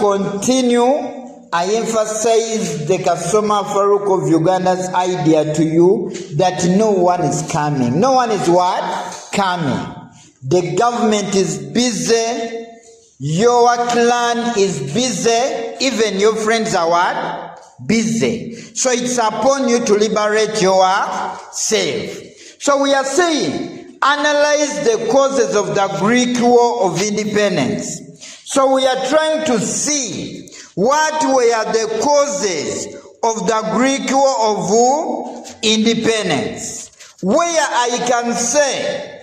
continue, I emphasize the Kasoma Farouk of Uganda's idea to you that no one is coming. No one is what? Coming. The government is busy. Your clan is busy. Even your friends are what? Busy. So it's upon you to liberate yourself. So we are saying, analyze the causes of the Greek War of Independence. So we are trying to see what were the causes of the Greek War of Independence, where I can say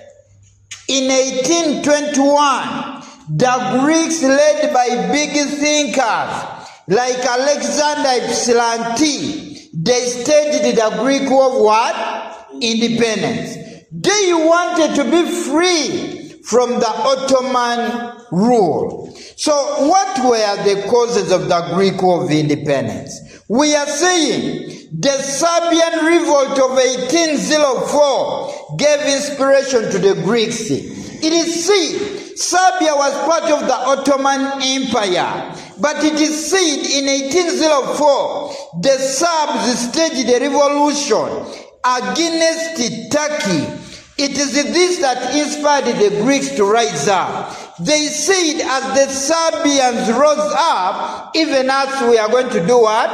in 1821, the Greeks led by big thinkers like Alexander Ypsilanti, they staged the Greek War of what? Independence. They wanted to be free from the Ottoman rule. So what were the causes of the Greek War of Independence? We are saying the Serbian revolt of 1804 gave inspiration to the Greeks. It is said Serbia was part of the Ottoman Empire, but it is said in 1804 the Serbs staged a revolution against Turkey. It is this that inspired the Greeks to rise up. They said as the Serbians rose up, even us we are going to do what?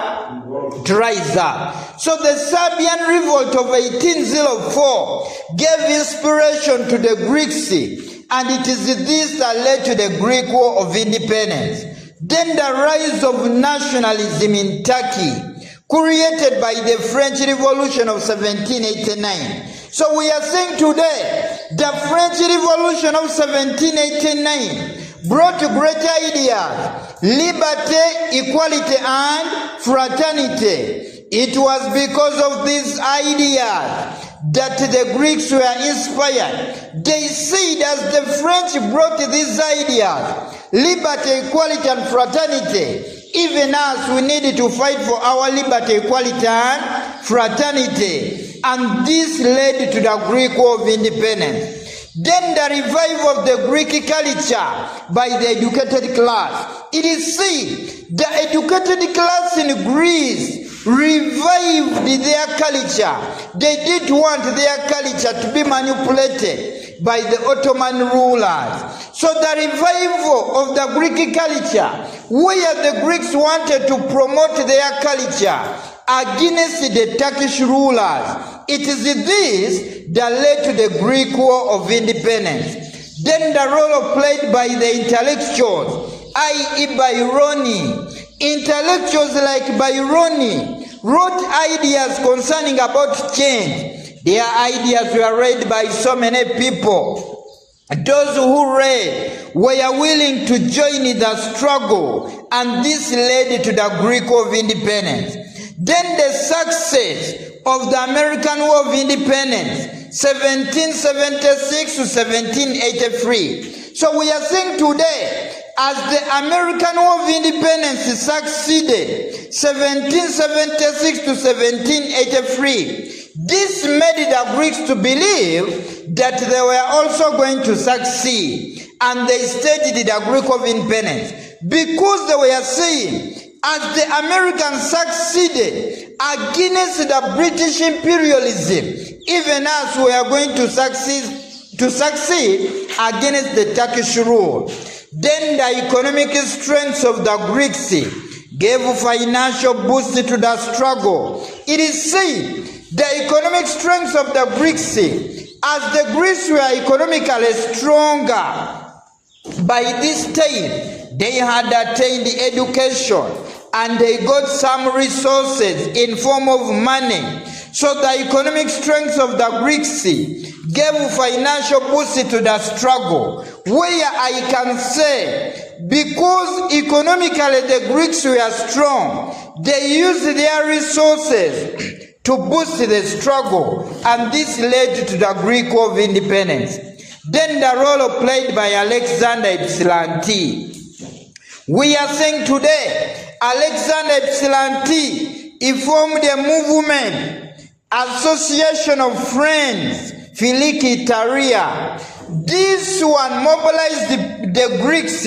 To rise up. So the Serbian revolt of 1804 gave inspiration to the Greeks, and it is this that led to the Greek War of Independence. Then the rise of nationalism in Turkey, created by the French Revolution of 1789. So we are saying today, the French Revolution of 1789 brought great ideas, liberty, equality, and fraternity. It was because of these ideas that the Greeks were inspired. They said as the French brought these ideas, liberty, equality, and fraternity, even us, we needed to fight for our liberty, equality, and fraternity. And this led to the Greek War of Independence. Then the revival of the Greek culture by the educated class. It is said the educated class in Greece revived their culture. They didn't want their culture to be manipulated by the Ottoman rulers. So the revival of the Greek culture, where the Greeks wanted to promote their culture against the Turkish rulers, it is this that led to the Greek War of Independence. Then the role played by the intellectuals, i.e. Byroni. Intellectuals like Byroni wrote ideas concerning about change. Their ideas were read by so many people. Those who read were willing to join the struggle, and this led to the Greek War of Independence. Then the success of the American War of Independence, 1776 to 1783. So we are saying today, as the American War of Independence succeeded, 1776 to 1783, this made the Greeks to believe that they were also going to succeed, and they staged the Greek War of Independence because they were saying, as the Americans succeeded against the British imperialism, even us we are going to succeed against the Turkish rule. Then the economic strength of the Greeks gave financial boost to the struggle. It is said the economic strength of the Greeks, as the Greeks were economically stronger, by this time they had attained education and they got some resources in form of money. So the economic strength of the Greeks gave financial boost to the struggle, where I can say, because economically the Greeks were strong, they used their resources to boost the struggle, and this led to the Greek War of Independence. Then the role played by Alexander Ypsilanti. We are saying today, Alexander Ypsilanti, he formed a movement, Association of Friends, Filiki Taria. This one mobilized the Greeks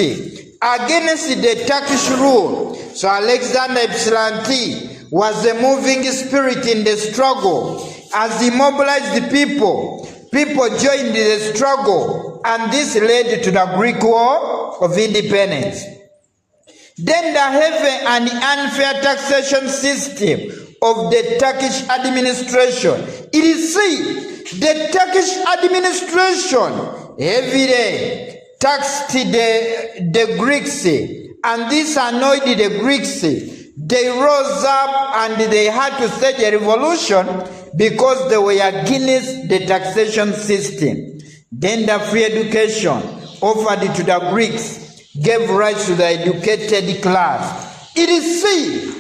against the Turkish rule. So Alexander Ypsilanti was a moving spirit in the struggle. As he mobilized the people, people joined the struggle, and this led to the Greek War of Independence. Then the heavy and unfair taxation system of the Turkish administration. It is said the Turkish administration every day taxed the Greeks, and this annoyed the Greeks. They rose up and they had to stage a revolution because they were against the taxation system. Then the free education offered to the Greeks gave rise to the educated class. It is said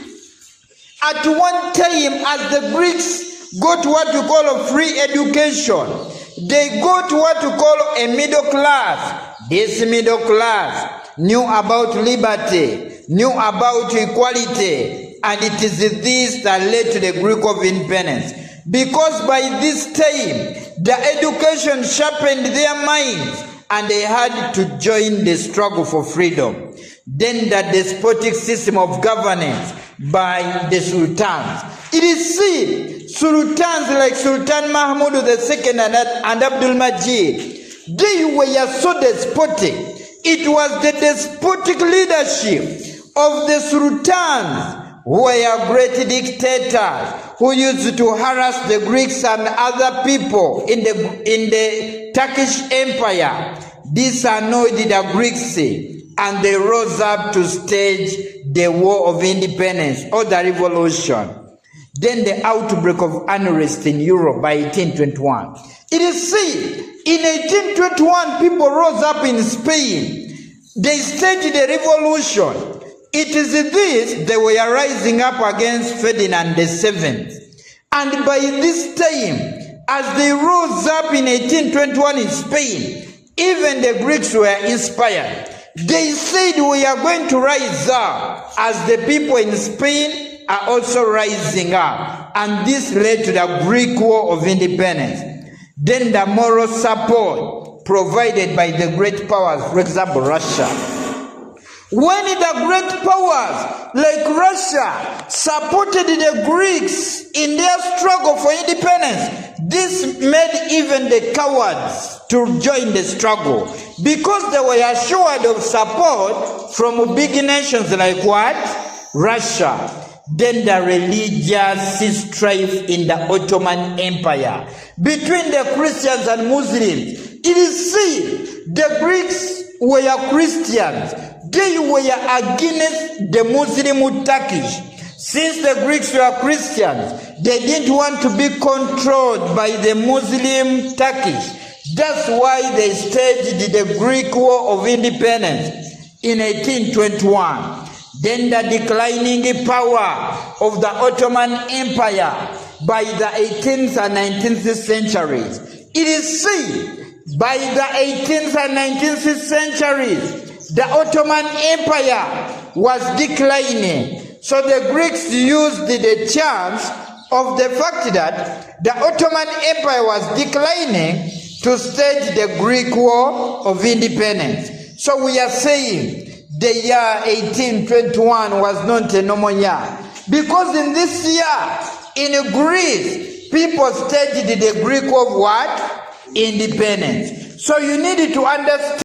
at one time, as the Greeks got what you call a free education, they got what you call a middle class. This middle class knew about liberty, knew about equality, and it is this that led to the Greek of Independence. Because by this time, the education sharpened their minds, and they had to join the struggle for freedom. Then the despotic system of governance by the sultans. It is said sultans like Sultan Mahmud II and Abdul Majid, they were so despotic. It was the despotic leadership of the sultans who were great dictators who used to harass the Greeks and other people in the Turkish Empire. This annoyed the Greeks, and they rose up to stage the War of Independence or the Revolution. Then the outbreak of unrest in Europe by 1821. It is said in 1821 people rose up in Spain. They staged the revolution. It is this they were rising up against Ferdinand VII. And by this time, as they rose up in 1821 in Spain, even the Greeks were inspired. They said, we are going to rise up as the people in Spain are also rising up. And this led to the Greek War of Independence. Then the moral support provided by the great powers, for example, Russia. When the great powers like Russia supported the Greeks in their struggle for independence, this made even the cowards to join the struggle because they were assured of support from big nations like what? Russia. Then the religious strife in the Ottoman Empire between the Christians and Muslims. It is said the Greeks were Christians. They were against the Muslim Turkish. Since the Greeks were Christians, they didn't want to be controlled by the Muslim Turkish. That's why they staged the Greek War of Independence in 1821. Then the declining power of the Ottoman Empire by the 18th and 19th centuries. It is said by the 18th and 19th centuries, the Ottoman Empire was declining. So the Greeks used the chance of the fact that the Ottoman Empire was declining to stage the Greek War of Independence. So we are saying the year 1821 was not a normal year. Because in this year, in Greece, people staged the Greek War of what? Independence. So you need to understand